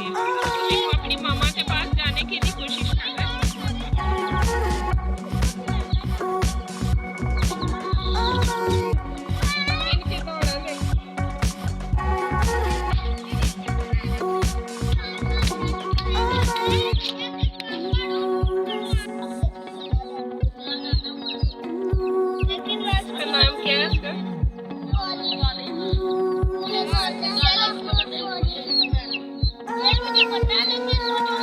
वो अपनी मम्मा के पास जाने की भी कोशिश कर रहा है। इनके दौड़ा गई। इसका नाम क्या है इसका? मुझे पता नहीं